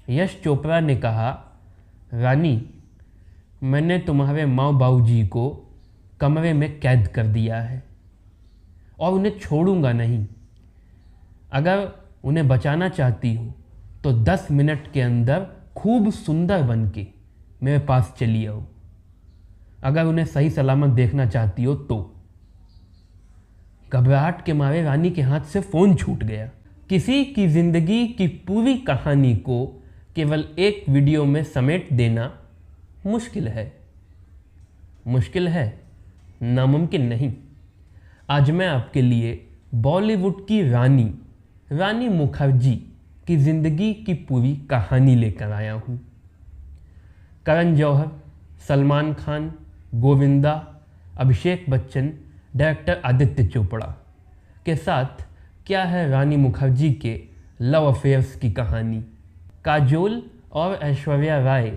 यश चोपड़ा ने कहा, रानी, मैंने तुम्हारे माँ बाबूजी को कमरे में कैद कर दिया है और उन्हें छोड़ूंगा नहीं। अगर उन्हें बचाना चाहती हो तो 10 मिनट के अंदर खूब सुंदर बन के मेरे पास चली आओ। अगर उन्हें सही सलामत देखना चाहती हो तो। घबराहट के मारे रानी के हाथ से फ़ोन छूट गया। किसी की ज़िंदगी की पूरी कहानी को केवल एक वीडियो में समेट देना मुश्किल है, नामुमकिन नहीं। आज मैं आपके लिए बॉलीवुड की रानी मुखर्जी की ज़िंदगी की पूरी कहानी लेकर आया हूँ। करण जौहर, सलमान खान, गोविंदा, अभिषेक बच्चन, डायरेक्टर आदित्य चोपड़ा के साथ क्या है रानी मुखर्जी के लव अफेयर्स की कहानी। काजोल और ऐश्वर्या राय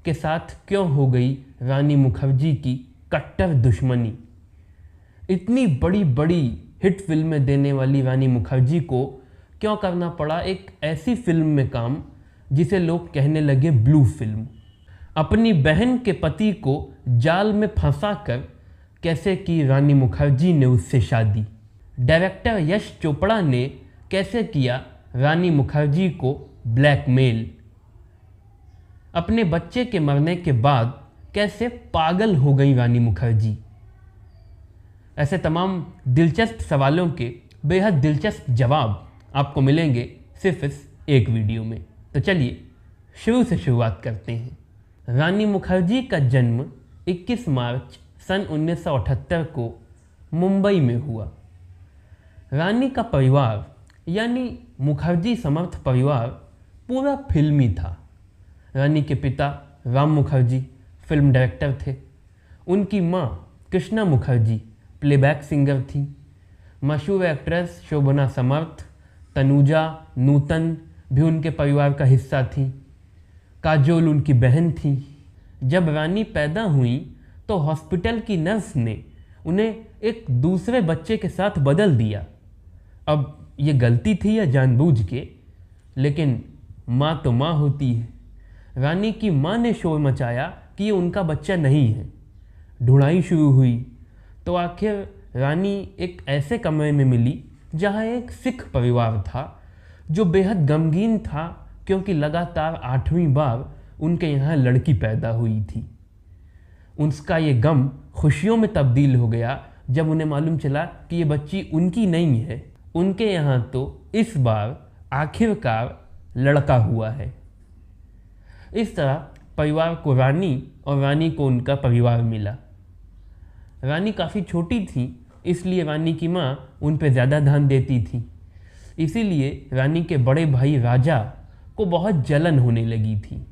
के साथ क्यों हो गई रानी मुखर्जी की कट्टर दुश्मनी। इतनी बड़ी बड़ी हिट फिल्में देने वाली रानी मुखर्जी को क्यों करना पड़ा एक ऐसी फिल्म में काम जिसे लोग कहने लगे ब्लू फिल्म। अपनी बहन के पति को जाल में फंसाकर कैसे की रानी मुखर्जी ने उससे शादी। डायरेक्टर यश चोपड़ा ने कैसे किया रानी मुखर्जी को ब्लैकमेल। अपने बच्चे के मरने के बाद कैसे पागल हो गई रानी मुखर्जी। ऐसे तमाम दिलचस्प सवालों के बेहद दिलचस्प जवाब आपको मिलेंगे सिर्फ इस एक वीडियो में। तो चलिए शुरू से शुरुआत करते हैं। रानी मुखर्जी का जन्म 21 मार्च सन 1978 को मुंबई में हुआ। रानी का परिवार यानी मुखर्जी समर्थ परिवार पूरा फिल्मी था। रानी के पिता राम मुखर्जी फिल्म डायरेक्टर थे। उनकी माँ कृष्णा मुखर्जी प्लेबैक सिंगर थी। मशहूर एक्ट्रेस शोभना समर्थ, तनुजा, नूतन भी उनके परिवार का हिस्सा थी। काजोल उनकी बहन थी। जब रानी पैदा हुई तो हॉस्पिटल की नर्स ने उन्हें एक दूसरे बच्चे के साथ बदल दिया। अब ये गलती थी या जानबूझ के, लेकिन माँ तो माँ होती है। रानी की माँ ने शोर मचाया कि ये उनका बच्चा नहीं है। ढूंढाई शुरू हुई तो आखिर रानी एक ऐसे कमरे में मिली जहाँ एक सिख परिवार था जो बेहद गमगीन था, क्योंकि लगातार 8वीं बार उनके यहाँ लड़की पैदा हुई थी। उसका ये गम खुशियों में तब्दील हो गया जब उन्हें मालूम चला कि ये बच्ची उनकी नहीं है, उनके यहाँ तो इस बार आखिरकार लड़का हुआ है। इस तरह परिवार को रानी और रानी को उनका परिवार मिला। रानी काफ़ी छोटी थी, इसलिए रानी की माँ उन पर ज़्यादा ध्यान देती थी। इसीलिए रानी के बड़े भाई राजा को बहुत जलन होने लगी थी।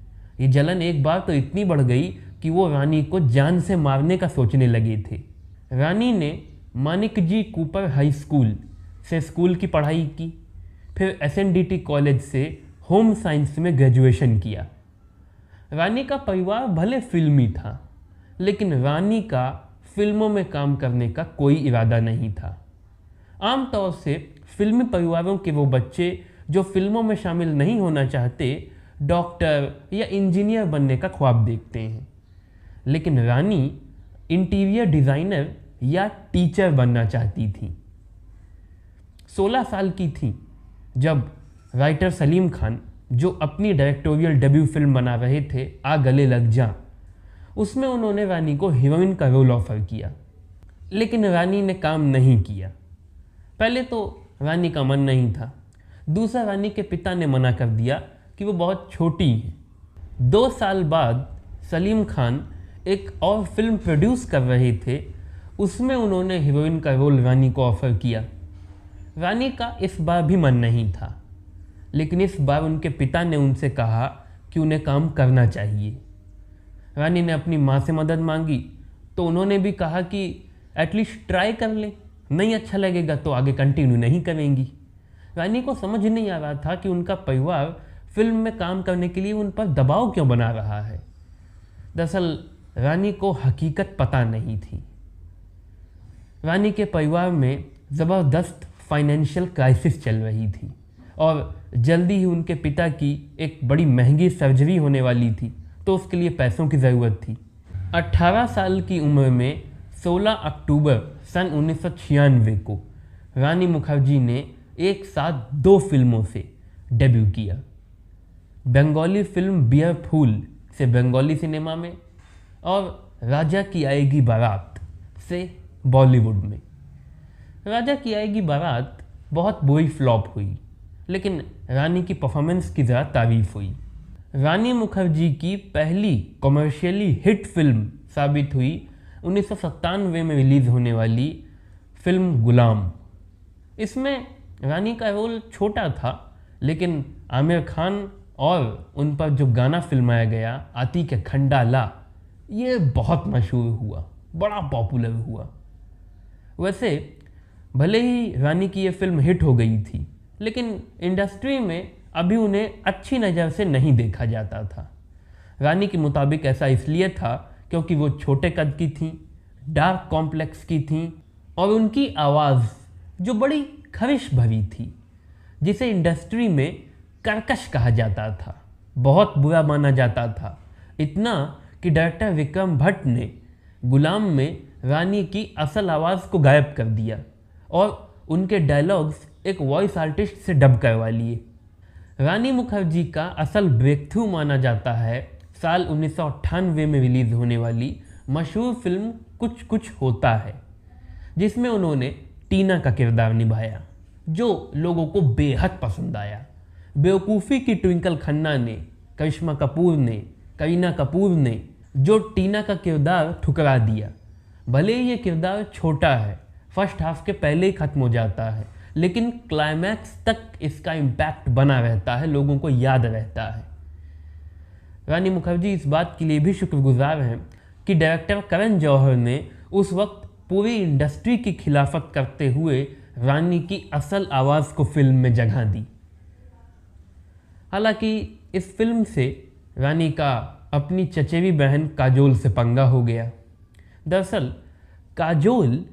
ये जलन एक बार तो इतनी बढ़ गई कि वो रानी को जान से मारने का सोचने लगे थे। रानी ने मानिक जी कूपर हाई स्कूल से स्कूल की पढ़ाई की, फिर SNDT कॉलेज से होम साइंस में ग्रेजुएशन किया। रानी का परिवार भले फिल्मी था, लेकिन रानी का फिल्मों में काम करने का कोई इरादा नहीं था। आमतौर से फिल्मी परिवारों के वो बच्चे जो फिल्मों में शामिल नहीं होना चाहते, डॉक्टर या इंजीनियर बनने का ख्वाब देखते हैं। लेकिन रानी इंटीरियर डिज़ाइनर या टीचर बनना चाहती थी। 16 साल की थी जब राइटर सलीम खान, जो अपनी डायरेक्टोरियल डेब्यू फिल्म बना रहे थे आ गले लग जा, उसमें उन्होंने रानी को हीरोइन का रोल ऑफर किया। लेकिन रानी ने काम नहीं किया। पहले तो रानी का मन नहीं था, दूसरा रानी के पिता ने मना कर दिया कि वो बहुत छोटी है। 2 साल बाद सलीम खान एक और फिल्म प्रोड्यूस कर रहे थे, उसमें उन्होंने हीरोइन का रोल रानी को ऑफ़र किया। रानी का इस बार भी मन नहीं था, लेकिन इस बार उनके पिता ने उनसे कहा कि उन्हें काम करना चाहिए। रानी ने अपनी माँ से मदद मांगी तो उन्होंने भी कहा कि एटलीस्ट ट्राई कर लें, नहीं अच्छा लगेगा तो आगे कंटिन्यू नहीं करेंगी। रानी को समझ नहीं आ रहा था कि उनका परिवार फिल्म में काम करने के लिए उन पर दबाव क्यों बना रहा है। दरअसल रानी को हकीकत पता नहीं थी। रानी के परिवार में ज़बरदस्त फाइनेंशियल क्राइसिस चल रही थी। और जल्दी ही उनके पिता की एक बड़ी महंगी सर्जरी होने वाली थी, तो उसके लिए पैसों की ज़रूरत थी। 18 साल की उम्र में 16 अक्टूबर सन 1996 को रानी मुखर्जी ने एक साथ 2 फिल्मों से डेब्यू किया। बंगाली फिल्म बियर फूल से बंगाली सिनेमा में और राजा की आएगी बारात से बॉलीवुड में। राजा की आएगी बारात बहुत बुरी फ्लॉप हुई, लेकिन रानी की परफॉर्मेंस की ज़्यादा तारीफ हुई। रानी मुखर्जी की पहली कमर्शियली हिट फिल्म साबित हुई 1997 में रिलीज़ होने वाली फिल्म गुलाम। इसमें रानी का रोल छोटा था, लेकिन आमिर खान और उन पर जो गाना फिल्माया गया आती के खंडाला, ये बहुत मशहूर हुआ, बड़ा पॉपुलर हुआ। वैसे भले ही रानी की ये फिल्म हिट हो गई थी, लेकिन इंडस्ट्री में अभी उन्हें अच्छी नज़र से नहीं देखा जाता था। रानी के मुताबिक ऐसा इसलिए था क्योंकि वो छोटे कद की थीं, डार्क कॉम्प्लेक्स की थीं और उनकी आवाज़ जो बड़ी खविश भरी थी, जिसे इंडस्ट्री में कर्कश कहा जाता था, बहुत बुरा माना जाता था। इतना कि डायरेक्टर विक्रम भट्ट ने गुलाम में रानी की असल आवाज़ को गायब कर दिया और उनके डायलॉग्स एक वॉइस आर्टिस्ट से डब करवा लिए। रानी मुखर्जी का असल ब्रेक थ्रू माना जाता है साल 1998 में रिलीज़ होने वाली मशहूर फिल्म कुछ कुछ होता है, जिसमें उन्होंने टीना का किरदार निभाया, जो लोगों को बेहद पसंद आया। बेवकूफ़ी की ट्विंकल खन्ना ने, करिश्मा कपूर ने, करीना कपूर ने जो टीना का किरदार ठुकरा दिया। भले ही ये किरदार छोटा है, फर्स्ट हाफ के पहले ही ख़त्म हो जाता है, लेकिन क्लाइमैक्स तक इसका इम्पैक्ट बना रहता है, लोगों को याद रहता है। रानी मुखर्जी इस बात के लिए भी शुक्रगुजार हैं कि डायरेक्टर करण जौहर ने उस वक्त पूरी इंडस्ट्री की खिलाफत करते हुए रानी की असल आवाज़ को फिल्म में जगह दी। हालांकि इस फिल्म से रानी का अपनी चचेरी बहन काजोल से पंगा हो गया। दरअसल काजोल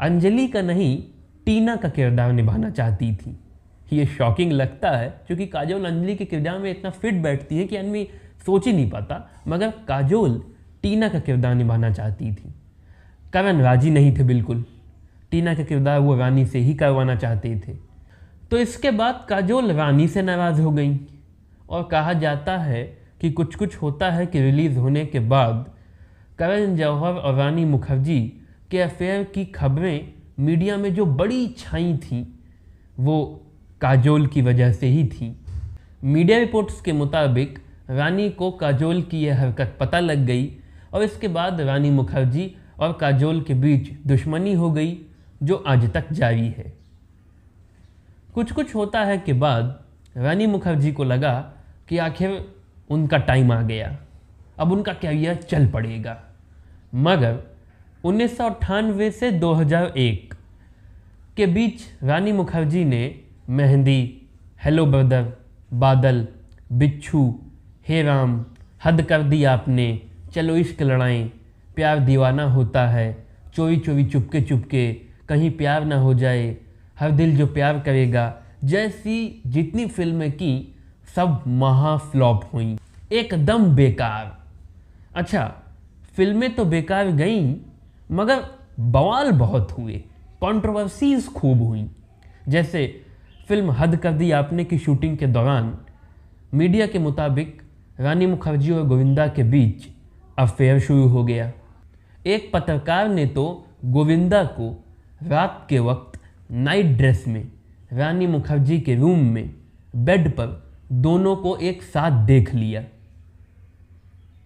अंजलि का नहीं, टीना का किरदार निभाना चाहती थी। ये शॉकिंग लगता है क्योंकि काजोल अंजलि के किरदार में इतना फिट बैठती है कि आदमी सोच ही नहीं पाता, मगर काजोल टीना का किरदार निभाना चाहती थी। करण राजी नहीं थे बिल्कुल, टीना का किरदार वो रानी से ही करवाना चाहते थे। तो इसके बाद काजोल रानी से नाराज़ हो गई और कहा जाता है कि कुछ कुछ होता है कि रिलीज़ होने के बाद करण जौहर और रानी मुखर्जी के अफेयर की खबरें मीडिया में जो बड़ी छाई थीं, वो काजोल की वजह से ही थी। मीडिया रिपोर्ट्स के मुताबिक रानी को काजोल की यह हरकत पता लग गई और इसके बाद रानी मुखर्जी और काजोल के बीच दुश्मनी हो गई, जो आज तक जारी है। कुछ कुछ होता है के बाद रानी मुखर्जी को लगा कि आखिर उनका टाइम आ गया, अब उनका कैरियर चल पड़ेगा। मगर 1998 से 2001 के बीच रानी मुखर्जी ने मेहंदी, हेलो ब्रदर, बादल, बिच्छू, हे राम, हद कर दी आपने, चलो इश्क लड़ाएं, प्यार दीवाना होता है, चोरी चोरी चुपके चुपके, कहीं प्यार ना हो जाए, हर दिल जो प्यार करेगा जैसी जितनी फिल्में की सब महा फ्लॉप हुई, एकदम बेकार। अच्छा, फिल्में तो बेकार गईं, मगर बवाल बहुत हुए, कंट्रोवर्सीज खूब हुई। जैसे फिल्म हद कर दी आपने की शूटिंग के दौरान मीडिया के मुताबिक रानी मुखर्जी और गोविंदा के बीच अफेयर शुरू हो गया। एक पत्रकार ने तो गोविंदा को रात के वक्त नाइट ड्रेस में रानी मुखर्जी के रूम में बेड पर दोनों को एक साथ देख लिया।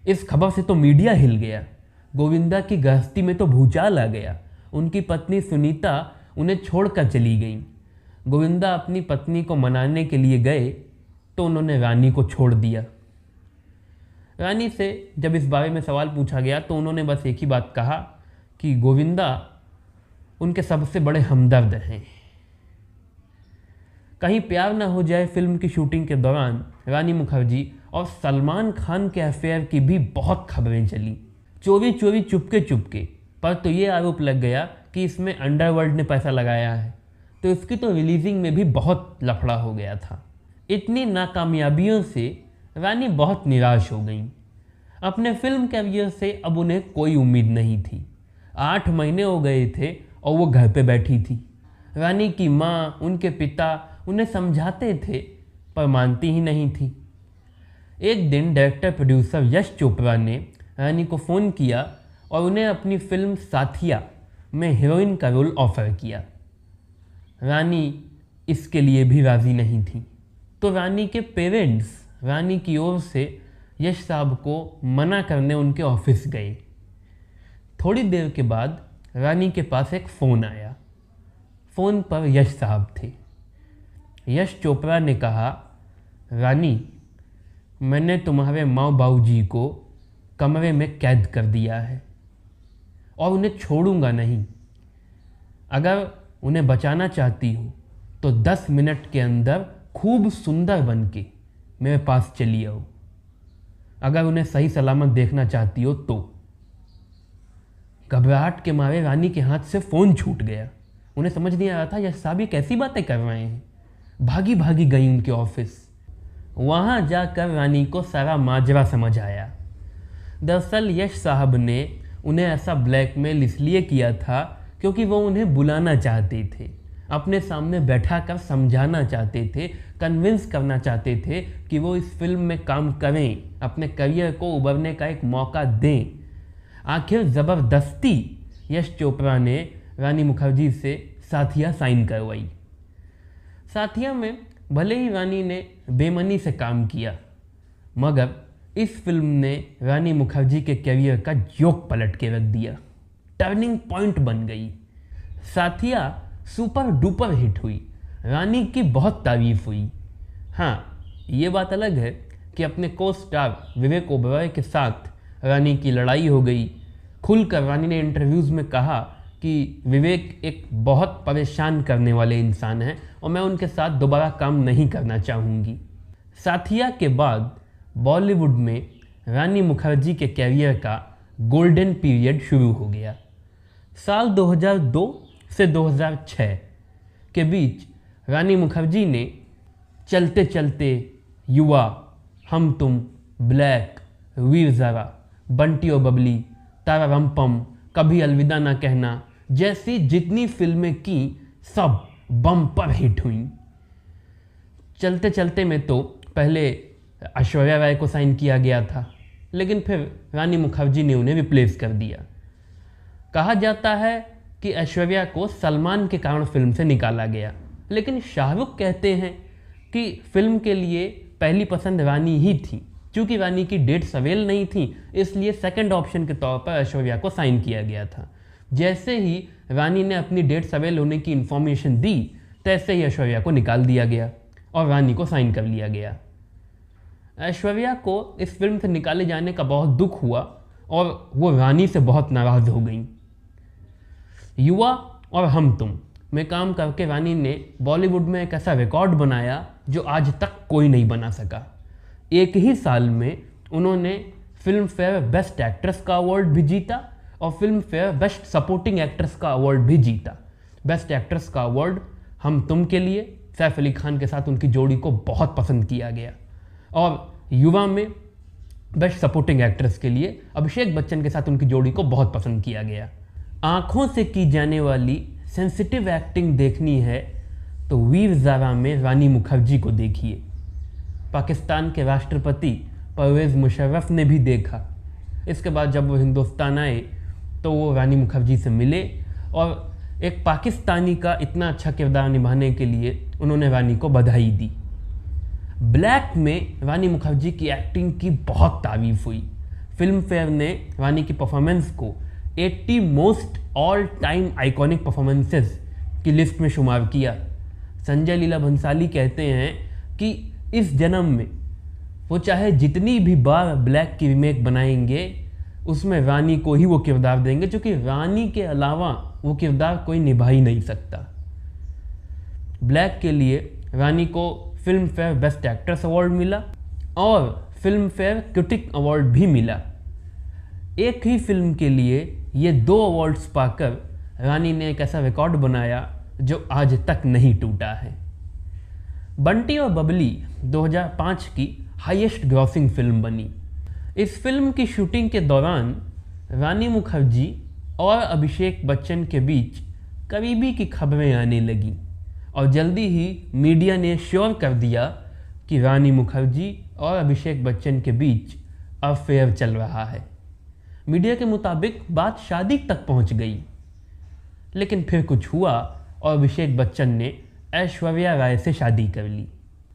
इस खबर से तो मीडिया हिल गया। गोविंदा की गृहस्थी में तो भूचाल आ गया। उनकी पत्नी सुनीता उन्हें छोड़कर चली गई। गोविंदा अपनी पत्नी को मनाने के लिए गए तो उन्होंने रानी को छोड़ दिया। रानी से जब इस बारे में सवाल पूछा गया तो उन्होंने बस एक ही बात कहा कि गोविंदा उनके सबसे बड़े हमदर्द हैं। कहीं प्यार ना हो जाए फिल्म की शूटिंग के दौरान रानी मुखर्जी और सलमान खान के अफेयर की भी बहुत खबरें चली, चोरी चोरी चुपके चुपके। पर तो ये आरोप लग गया कि इसमें अंडरवर्ल्ड ने पैसा लगाया है। तो इसकी तो रिलीजिंग में भी बहुत लफड़ा हो गया था। इतनी नाकामयाबियों से रानी बहुत निराश हो गई। अपने फिल्म कैरियर से अब उन्हें कोई उम्मीद नहीं थी। 8 महीने हो गए थे और वो घर पे बैठी थी। रानी की माँ, उनके पिता उन्हें समझाते थे पर मानती ही नहीं थी। एक दिन डायरेक्टर प्रोड्यूसर यश चोपड़ा ने रानी को फ़ोन किया और उन्हें अपनी फिल्म साथिया में हीरोइन का रोल ऑफ़र किया। रानी इसके लिए भी राज़ी नहीं थी, तो रानी के पेरेंट्स रानी की ओर से यश साहब को मना करने उनके ऑफिस गए। थोड़ी देर के बाद रानी के पास एक फ़ोन आया। फ़ोन पर यश साहब थे। यश चोपड़ा ने कहा, रानी, मैंने तुम्हारे माँ बाबूजी को कमरे में कैद कर दिया है और उन्हें छोड़ूंगा नहीं। अगर उन्हें बचाना चाहती हो तो 10 मिनट के अंदर खूब सुंदर बन के मेरे पास चली आओ। अगर उन्हें सही सलामत देखना चाहती हो तो। घबराहट के मारे रानी के हाथ से फ़ोन छूट गया। उन्हें समझ नहीं आ रहा था यश साहब ये कैसी बातें कर रहे हैं। भागी भागी गई उनके ऑफिस। वहाँ जाकर रानी को सारा माजरा समझ आया। दरअसल यश साहब ने उन्हें ऐसा ब्लैकमेल इसलिए किया था क्योंकि वो उन्हें बुलाना चाहते थे, अपने सामने बैठा कर समझाना चाहते थे, कन्विंस करना चाहते थे कि वो इस फिल्म में काम करें, अपने करियर को उभरने का एक मौका दें। आखिर ज़बरदस्ती यश चोपड़ा ने रानी मुखर्जी से साथिया साइन करवाई। साथिया में भले ही रानी ने बेमनी से काम किया, मगर इस फिल्म ने रानी मुखर्जी के करियर का जोक पलट के रख दिया। टर्निंग पॉइंट बन गई। साथिया सुपर डुपर हिट हुई। रानी की बहुत तारीफ हुई। हाँ, ये बात अलग है कि अपने को स्टार विवेक ओबरॉय के साथ रानी की लड़ाई हो गई। खुलकर रानी ने इंटरव्यूज़ में कहा कि विवेक एक बहुत परेशान करने वाले इंसान हैं और मैं उनके साथ दोबारा काम नहीं करना चाहूँगी। साथिया के बाद बॉलीवुड में रानी मुखर्जी के कैरियर का गोल्डन पीरियड शुरू हो गया। साल 2002 से 2006 के बीच रानी मुखर्जी ने चलते चलते, युवा, हम तुम, ब्लैक, वीर ज़ारा, बंटी और बबली, तारा रंपम, कभी अलविदा ना कहना जैसी जितनी फिल्में की सब बम्पर हिट हुई। चलते चलते में तो पहले ऐश्वर्या राय को साइन किया गया था, लेकिन फिर रानी मुखर्जी ने उन्हें रिप्लेस कर दिया। कहा जाता है कि ऐश्वर्या को सलमान के कारण फिल्म से निकाला गया, लेकिन शाहरुख कहते हैं कि फिल्म के लिए पहली पसंद रानी ही थी। क्योंकि रानी की डेट्स अवेल नहीं थी, इसलिए सेकंड ऑप्शन के तौर पर ऐश्वर्या को साइन किया गया था। जैसे ही रानी ने अपनी डेट्स अवेल होने की इन्फॉर्मेशन दी, तैसे ही ऐश्वर्या को निकाल दिया गया और रानी को साइन कर लिया गया। ऐश्वर्या को इस फिल्म से निकाले जाने का बहुत दुख हुआ और वो रानी से बहुत नाराज़ हो गई। युवा और हम तुम में काम करके रानी ने बॉलीवुड में एक ऐसा रिकॉर्ड बनाया जो आज तक कोई नहीं बना सका। एक ही साल में उन्होंने फिल्म फेयर बेस्ट एक्ट्रेस का अवार्ड भी जीता और film fair best supporting actress का अवार्ड भी जीता। बेस्ट एक्ट्रेस का अवार्ड हम तुम के लिए सैफ अली खान के साथ उनकी जोड़ी को बहुत पसंद किया गया, और युवा में बेस्ट सपोर्टिंग एक्ट्रेस के लिए अभिषेक बच्चन के साथ उनकी जोड़ी को बहुत पसंद किया गया। आँखों से की जाने वाली सेंसिटिव एक्टिंग देखनी है तो वीर ज़ारा में रानी मुखर्जी को देखिए। पाकिस्तान के राष्ट्रपति परवेज़ मुशर्रफ ने भी देखा। इसके बाद जब वो हिंदुस्तान आए तो वो रानी मुखर्जी से मिले और एक पाकिस्तानी का इतना अच्छा किरदार निभाने के लिए उन्होंने रानी को बधाई दी। ब्लैक में रानी मुखर्जी की एक्टिंग की बहुत तारीफ हुई। फिल्म फेयर ने रानी की परफॉर्मेंस को 80 most all time iconic performances की लिस्ट में शुमार किया। संजय लीला भंसाली कहते हैं कि इस जन्म में वो चाहे जितनी भी बार ब्लैक की रीमेक बनाएंगे उसमें रानी को ही वो किरदार देंगे, क्योंकि रानी के अलावा वो किरदार कोई निभा ही नहीं सकता। ब्लैक के लिए रानी को film fair best actress award मिला और फिल्म फेयर क्रिटिक अवार्ड भी मिला। एक ही फिल्म के लिए ये 2 अवार्ड्स पाकर रानी ने एक ऐसा रिकॉर्ड बनाया जो आज तक नहीं टूटा है। बंटी और बबली 2005 की हाईएस्ट ग्रॉसिंग फिल्म बनी। इस फिल्म की शूटिंग के दौरान रानी मुखर्जी और अभिषेक बच्चन के बीच करीबी की खबरें आने लगीं और जल्दी ही मीडिया ने श्योर कर दिया कि रानी मुखर्जी और अभिषेक बच्चन के बीच अफेयर चल रहा है। मीडिया के मुताबिक बात शादी तक पहुंच गई, लेकिन फिर कुछ हुआ और अभिषेक बच्चन ने ऐश्वर्या राय से शादी कर ली।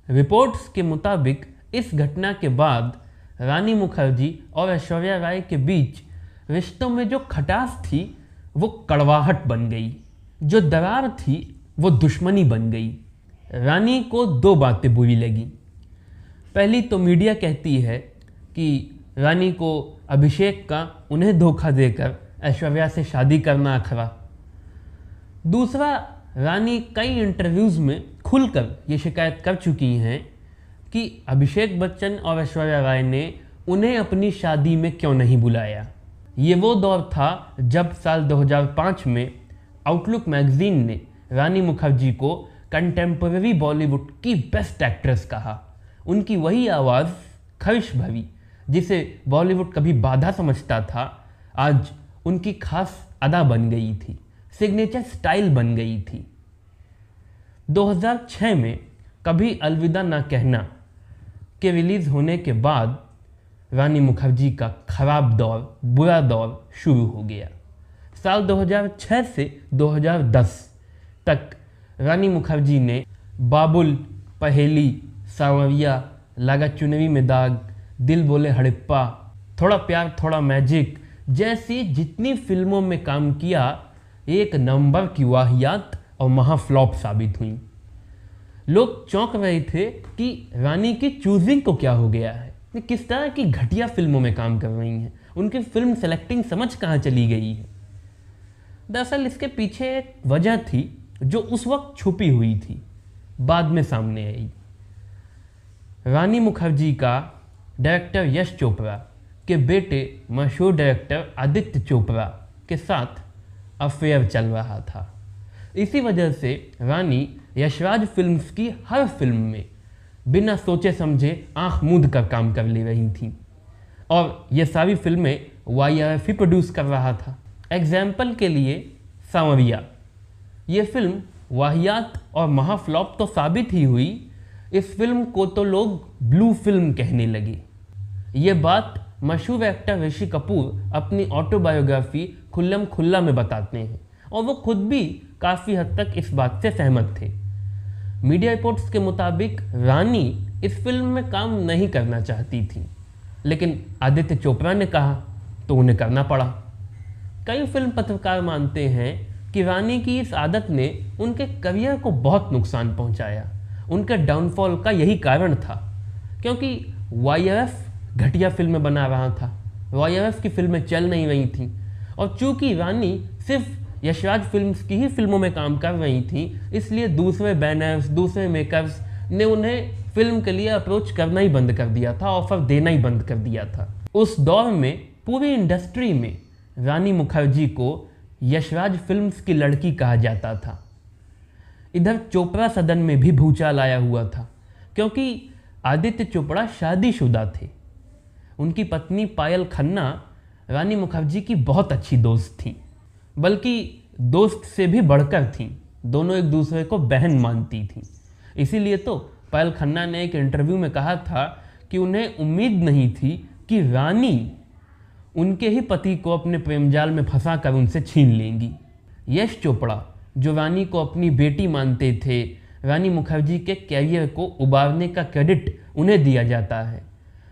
रिपोर्ट्स के मुताबिक इस घटना के बाद रानी मुखर्जी और ऐश्वर्या राय के बीच रिश्तों में जो खटास थी वो कड़वाहट बन गई, जो दरार थी वो दुश्मनी बन गई। रानी को दो बातें बुरी लगी। पहली तो मीडिया कहती है कि रानी को अभिषेक का उन्हें धोखा देकर ऐश्वर्या से शादी करना अखरा। दूसरा, रानी कई इंटरव्यूज़ में खुलकर ये शिकायत कर चुकी हैं कि अभिषेक बच्चन और ऐश्वर्या राय ने उन्हें अपनी शादी में क्यों नहीं बुलाया। ये वो दौर था जब साल 2005 में आउटलुक मैगजीन ने रानी मुखर्जी को कंटेम्पररी बॉलीवुड की बेस्ट एक्ट्रेस कहा। उनकी वही आवाज़ खर्श भरी जिसे बॉलीवुड कभी बाधा समझता था, आज उनकी खास अदा बन गई थी, सिग्नेचर स्टाइल बन गई थी। 2006 में कभी अलविदा ना कहना के रिलीज़ होने के बाद रानी मुखर्जी का खराब दौर, बुरा दौर शुरू हो गया। साल 2006 से 2010 तक रानी मुखर्जी ने बाबुल, पहेली, सांवरिया, लागा चुनरी में दाग, दिल बोले हड़प्पा, थोड़ा प्यार थोड़ा मैजिक जैसी जितनी फिल्मों में काम किया, एक नंबर की वाहियात और महाफ्लॉप साबित हुई। लोग चौंक रहे थे कि रानी की चूजिंग को क्या हो गया है, ये किस तरह की घटिया फिल्मों में काम कर रही हैं, उनकी फिल्म सेलेक्टिंग समझ कहाँ चली गई है। दरअसल इसके पीछे एक वजह थी जो उस वक्त छुपी हुई थी, बाद में सामने आई। रानी मुखर्जी का डायरेक्टर यश चोपड़ा के बेटे मशहूर डायरेक्टर आदित्य चोपड़ा के साथ अफेयर चल रहा था। इसी वजह से रानी यशराज फिल्म्स की हर फिल्म में बिना सोचे समझे आंख मूंद कर काम कर ले रही थी और ये सारी फिल्में YRF ही प्रोड्यूस कर रहा था। एग्जाम्पल के लिए सांवरिया, ये फिल्म वाहियात और महाफ्लॉप तो साबित ही हुई, इस फिल्म को तो लोग ब्लू फिल्म कहने लगे। ये बात मशहूर एक्टर ऋषि कपूर अपनी ऑटोबायोग्राफी खुल्लम खुल्ला में बताते हैं और वो खुद भी काफ़ी हद तक इस बात से सहमत थे। मीडिया रिपोर्ट्स के मुताबिक रानी इस फिल्म में काम नहीं करना चाहती थी, लेकिन आदित्य चोपड़ा ने कहा तो उन्हें करना पड़ा। कई फिल्म पत्रकार मानते हैं कि रानी की इस आदत ने उनके करियर को बहुत नुकसान पहुंचाया। उनके डाउनफॉल का यही कारण था, क्योंकि YRF घटिया फिल्में बना रहा था, YRF की फिल्में चल नहीं रही थीं और चूंकि रानी सिर्फ यशराज फिल्म्स की ही फिल्मों में काम कर रही थी, इसलिए दूसरे बैनर्स, दूसरे मेकर्स ने उन्हें फिल्म के लिए अप्रोच करना ही बंद कर दिया था, ऑफर देना ही बंद कर दिया था। उस दौर में पूरी इंडस्ट्री में रानी मुखर्जी को यशराज फिल्म्स की लड़की कहा जाता था। इधर चोपड़ा सदन में भी भूचाल आया हुआ था, क्योंकि आदित्य चोपड़ा शादीशुदा थे। उनकी पत्नी पायल खन्ना रानी मुखर्जी की बहुत अच्छी दोस्त थी, बल्कि दोस्त से भी बढ़कर थीं। दोनों एक दूसरे को बहन मानती थीं। इसीलिए तो पायल खन्ना ने एक इंटरव्यू में कहा था कि उन्हें उम्मीद नहीं थी कि रानी उनके ही पति को अपने प्रेमजाल में फंसा कर उनसे छीन लेंगी। यश चोपड़ा जो रानी को अपनी बेटी मानते थे, रानी मुखर्जी के कैरियर को उबारने का क्रेडिट उन्हें दिया जाता है।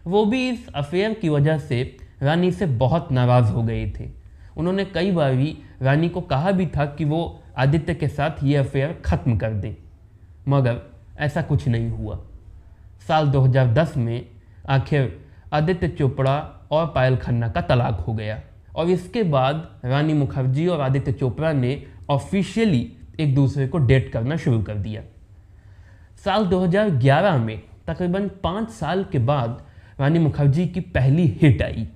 वो भी इस अफेयर की वजह से रानी से बहुत नाराज़ हो गए थे। उन्होंने कई बार रानी को कहा भी था कि वो आदित्य के साथ ये अफेयर ख़त्म कर दें, मगर ऐसा कुछ नहीं हुआ। साल 2010 में आखिर आदित्य चोपड़ा और पायल खन्ना का तलाक हो गया और इसके बाद रानी मुखर्जी और आदित्य चोपड़ा ने ऑफिशियली एक दूसरे को डेट करना शुरू कर दिया। साल 2011 में तकरीबन 5 साल के बाद रानी मुखर्जी की पहली हिट आई,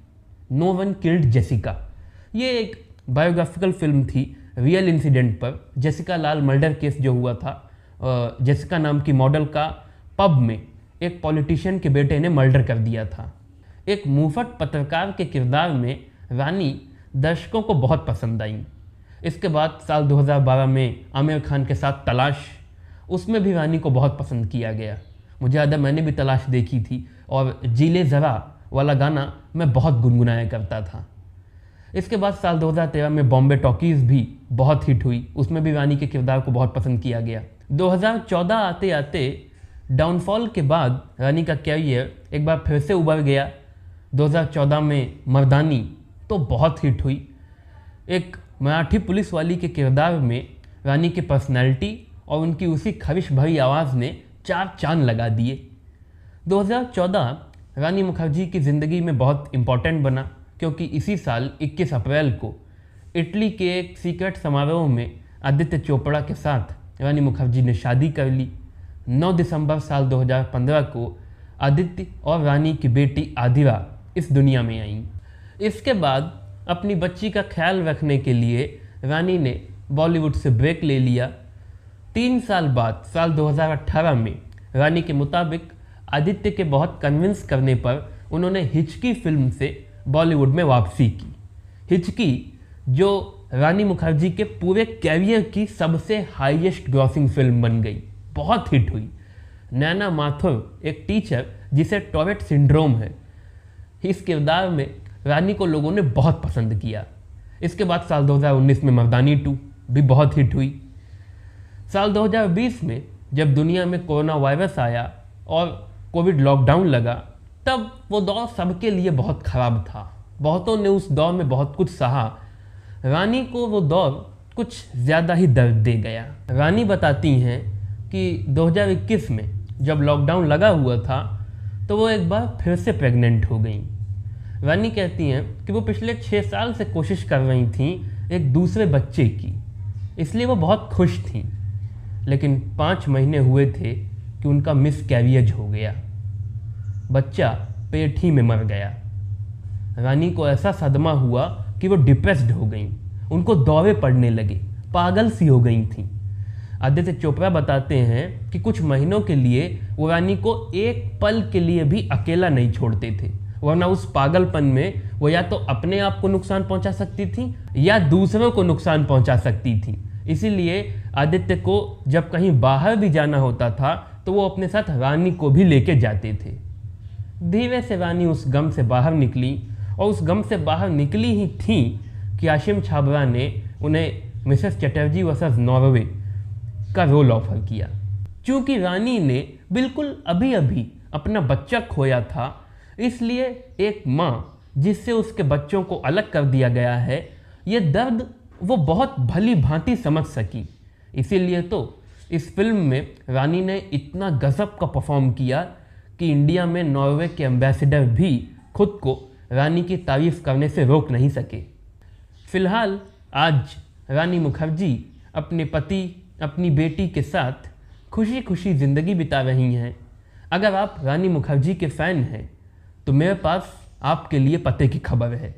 नो वन किल्ड जेसिका। ये एक बायोग्राफिकल फिल्म थी रियल इंसिडेंट पर, जेसिका लाल मर्डर केस जो हुआ था, जेसिका नाम की मॉडल का पब में एक पॉलिटिशियन के बेटे ने मर्डर कर दिया था। एक मुंहफट पत्रकार के किरदार में रानी दर्शकों को बहुत पसंद आई। इसके बाद साल 2012 में आमिर खान के साथ तलाश, उसमें भी रानी को बहुत पसंद किया गया। मुझे याद है मैंने भी तलाश देखी थी और जीले ज़रा वाला गाना मैं बहुत गुनगुनाया करता था। इसके बाद साल 2013 में बॉम्बे टॉकीज़ भी बहुत हिट हुई, उसमें भी रानी के किरदार को बहुत पसंद किया गया। 2014 आते आते डाउनफॉल के बाद रानी का कैरियर एक बार फिर से उभर गया। 2014 में मर्दानी तो बहुत हिट हुई। एक मराठी पुलिस वाली के किरदार में रानी की पर्सनैलिटी और उनकी उसी खविश भरी आवाज़ ने 4 चांद लगा दिए। 2014 रानी मुखर्जी की ज़िंदगी में बहुत इम्पॉर्टेंट बना, क्योंकि इसी साल 21 अप्रैल को इटली के एक सीक्रेट समारोह में आदित्य चोपड़ा के साथ रानी मुखर्जी ने शादी कर ली। 9 दिसंबर साल 2015 को आदित्य और रानी की बेटी आदिरा इस दुनिया में आई। इसके बाद अपनी बच्ची का ख्याल रखने के लिए रानी ने बॉलीवुड से ब्रेक ले लिया। 3 साल बाद साल 2018 में रानी के मुताबिक आदित्य के बहुत कन्विंस करने पर उन्होंने हिचकी फिल्म से बॉलीवुड में वापसी की। हिचकी जो रानी मुखर्जी के पूरे कैरियर की सबसे हाईएस्ट ग्रॉसिंग फिल्म बन गई, बहुत हिट हुई। नैना माथुर एक टीचर जिसे टॉरेट सिंड्रोम है, इस किरदार में रानी को लोगों ने बहुत पसंद किया। इसके बाद साल 2019 में मर्दानी 2 भी बहुत हिट हुई। साल 2020 में जब दुनिया में कोरोना वायरस आया और कोविड लॉकडाउन लगा, तब वो दौर सबके लिए बहुत ख़राब था। बहुतों ने उस दौर में बहुत कुछ सहा। रानी को वो दौर कुछ ज़्यादा ही दर्द दे गया। रानी बताती हैं कि 2021 में जब लॉकडाउन लगा हुआ था तो वो एक बार फिर से प्रेग्नेंट हो गई। रानी कहती हैं कि वो पिछले 6 साल से कोशिश कर रही थीं एक दूसरे बच्चे की, इसलिए वो बहुत खुश थीं। लेकिन 5 महीने हुए थे कि उनका मिसकैरियज हो गया, बच्चा पेट ही में मर गया। रानी को ऐसा सदमा हुआ कि वो डिप्रेस्ड हो गई, उनको दौरे पड़ने लगे, पागल सी हो गई थीं। आदित्य चोपड़ा बताते हैं कि कुछ महीनों के लिए वो रानी को एक पल के लिए भी अकेला नहीं छोड़ते थे, वरना उस पागलपन में वो या तो अपने आप को नुकसान पहुंचा सकती थी या दूसरों को नुकसान पहुंचा सकती थी। इसीलिए आदित्य को जब कहीं बाहर भी जाना होता था तो वो अपने साथ रानी को भी लेके जाते थे। धीरे से रानी उस गम से बाहर निकली, और उस गम से बाहर निकली ही थी कि आशिम छाबरा ने उन्हें मिसेस चटर्जी वर्सेस नॉर्वे का रोल ऑफर किया। चूँकि रानी ने बिल्कुल अभी अभी अपना बच्चा खोया था, इसलिए एक माँ जिससे उसके बच्चों को अलग कर दिया गया है, ये दर्द वो बहुत भली भांति समझ सकी। इसीलिए तो इस फिल्म में रानी ने इतना गजब का परफॉर्म किया कि इंडिया में नॉर्वे के एम्बेसडर भी खुद को रानी की तारीफ करने से रोक नहीं सके। फिलहाल आज रानी मुखर्जी अपने पति, अपनी बेटी के साथ खुशी खुशी ज़िंदगी बिता रही हैं। अगर आप रानी मुखर्जी के फ़ैन हैं तो मेरे पास आपके लिए पते की खबर है।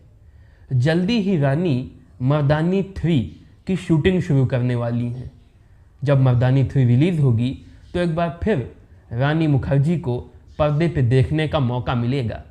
जल्दी ही रानी मर्दानी 3 की शूटिंग शुरू करने वाली हैं। जब मर्दानी 3 रिलीज़ होगी तो एक बार फिर रानी मुखर्जी को पर्दे पे देखने का मौका मिलेगा।